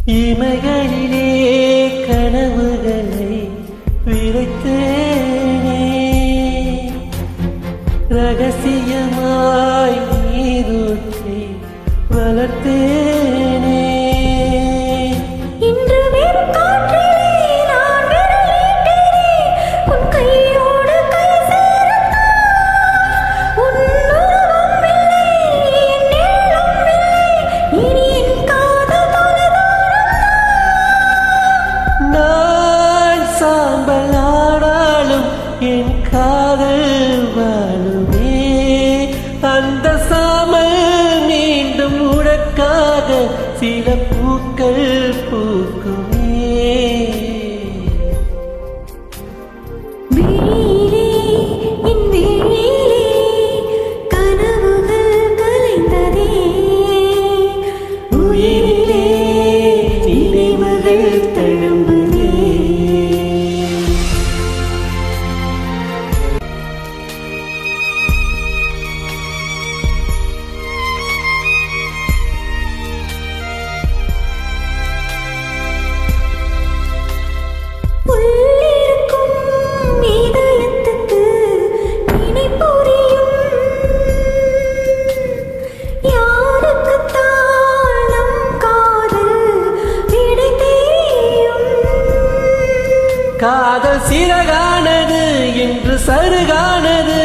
இமைகளிலே கனவுகளை விதைத்தேனே, ரகசியமாய் நீரூற்றி வளர்த்தேனே. இன்று வெறும் காற்றிலே நான் விரலிட்டேனே, உன் கையோடு கை சேர்த்தாய். உன் உருவம் இல்லை, என் நிழலும் இல்லை, இனி என் காதல் தொலைதூரம். நான் சாம்பல் ஆனாலும் என் காதல் வாழுமே. அந்த சாமல் மீண்டும் உனக்காக சில பூக்கள் பூக்குமே. விழியிலே என் விழியிலே கனவுகள் கலைந்ததே, உயிரிலே நினைவுகள் தழும்புதே. உள்ளிருக்கும் இதயத்துக்கு நினைப்புரியும். யாருக்குத்தான் நம் காதல் விடை தெரியும்? காதல் சிறகானது என்று சருகானது,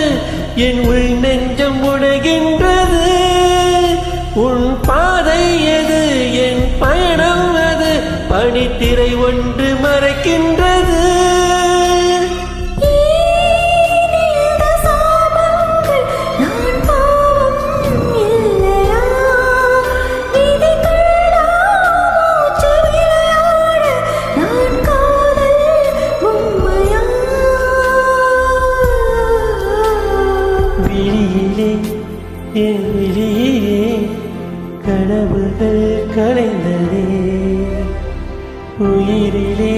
என் உள் நெஞ்சம் உடைகின்றது. உன் பாதை எது, என் பயணம் அது, பனித்திரை ஒன்று மறைக்கின்றது. ஏன் இந்த சாபங்கள்? நான் பாவம் இல்லையா? விதிகளா மூச்சு விளையாட நான் காதல் பொம்மையா? விழியிலே என் விழியிலே கனவுகள் கலைந்ததே, உயிரிலே